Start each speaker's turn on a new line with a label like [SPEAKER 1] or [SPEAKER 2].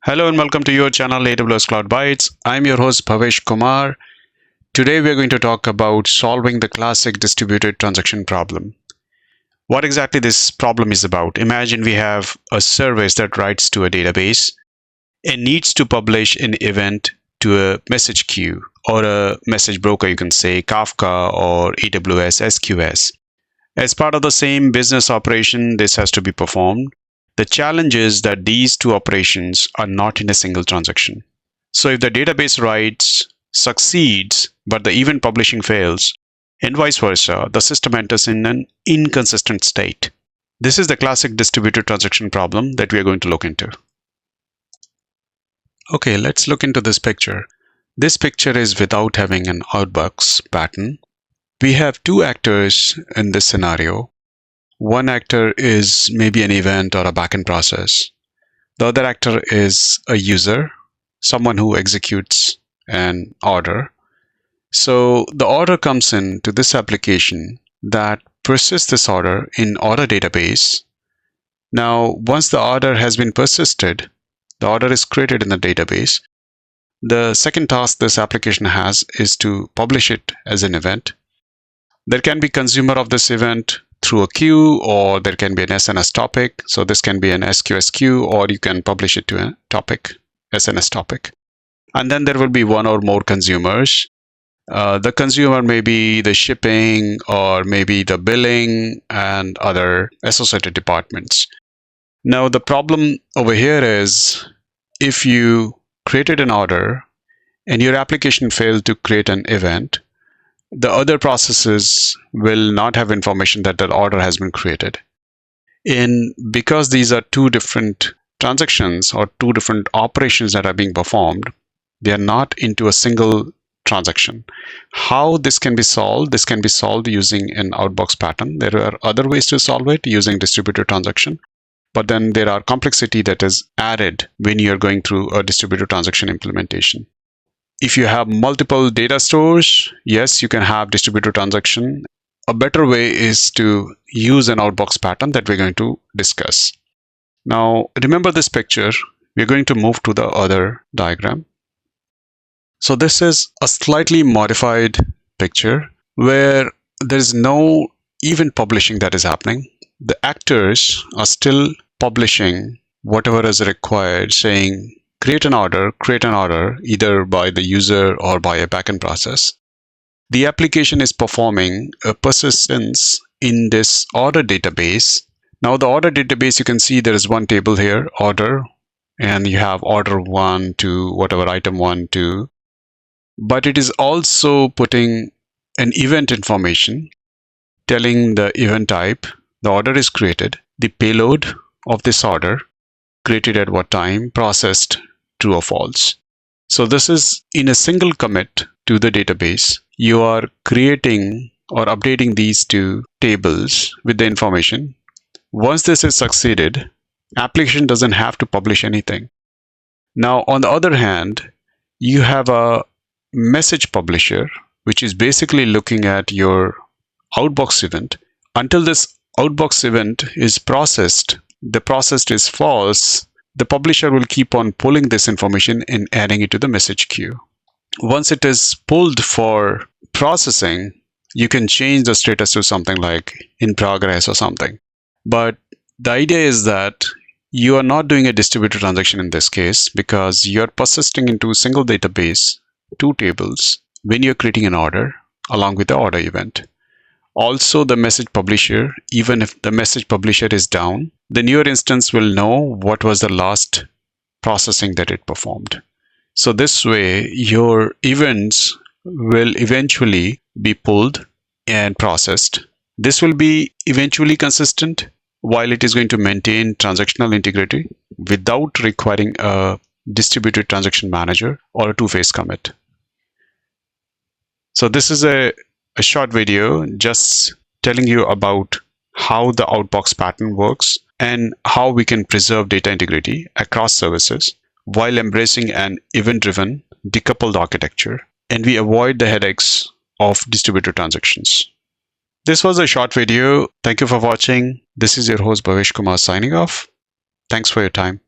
[SPEAKER 1] Hello and welcome to your channel AWS Cloud Bytes. I'm your host Bhavesh Kumar. Today we're going to talk about solving the classic distributed transaction problem. What exactly this problem is about? Imagine we have a service that writes to a database and needs to publish an event to a message queue or a message broker, you can say Kafka or AWS SQS. As part of the same business operation, this has to be performed. The challenge is that these two operations are not in a single transaction. So if the database writes succeeds, but the event publishing fails, and vice versa, the system enters in an inconsistent state. This is the classic distributed transaction problem that we are going to look into. Okay, let's look into this picture. This picture is without having an Outbox pattern. We have two actors in this scenario. One actor is maybe an event or a backend process. The other actor is a user, someone who executes an order. So the order comes into this application that persists this order in order database. Now, once the order has been persisted, the order is created in the database. The second task this application has is to publish it as an event. There can be consumer of this event through a queue, or there can be an SNS topic. So this can be an SQS queue, or you can publish it to a topic, SNS topic. And then there will be one or more consumers. The consumer may be the shipping or maybe the billing and other associated departments. Now the problem over here is if you created an order and your application failed to create an event, the other processes will not have information that the order has been created. And because these are two different transactions or two different operations that are being performed, they are not into a single transaction. How this can be solved? This can be solved using an Outbox pattern. There are other ways to solve it using distributed transaction, but then there are complexity that is added when you're going through a distributed transaction implementation. If you have multiple data stores, yes, you can have distributed transaction. A better way is to use an Outbox pattern that we're going to discuss. Now, remember this picture. We're going to move to the other diagram. So this is a slightly modified picture where there is no event publishing that is happening. The actors are still publishing whatever is required, saying create an order, either by the user or by a backend process. The application is performing a persistence in this order database. Now the order database, you can see there is one table here, order, and you have order 1 to whatever item 1 to. But it is also putting an event information telling the event type, the order is created, the payload of this order, created at what time, processed, true or false. So this is in a single commit to the database. You are creating or updating these two tables with the information. Once this is succeeded, application doesn't have to publish anything. Now, on the other hand, you have a message publisher, which is basically looking at your Outbox event. Until this Outbox event is processed, the processed is false, the publisher will keep on pulling this information and adding it to the message queue. Once it is pulled for processing, you can change the status to something like in progress or something. But the idea is that you are not doing a distributed transaction in this case because you're persisting into a single database, two tables, when you're creating an order along with the order event. Also, the message publisher, even if the message publisher is down, the newer instance will know what was the last processing that it performed. So this way, your events will eventually be pulled and processed. This will be eventually consistent while it is going to maintain transactional integrity without requiring a distributed transaction manager or a two-phase commit. So this is a short video just telling you about how the Outbox pattern works and how we can preserve data integrity across services while embracing an event-driven decoupled architecture, and we avoid the headaches of distributed transactions. This was a short video. Thank you for watching. This is your host Bhavesh Kumar signing off. Thanks for your time.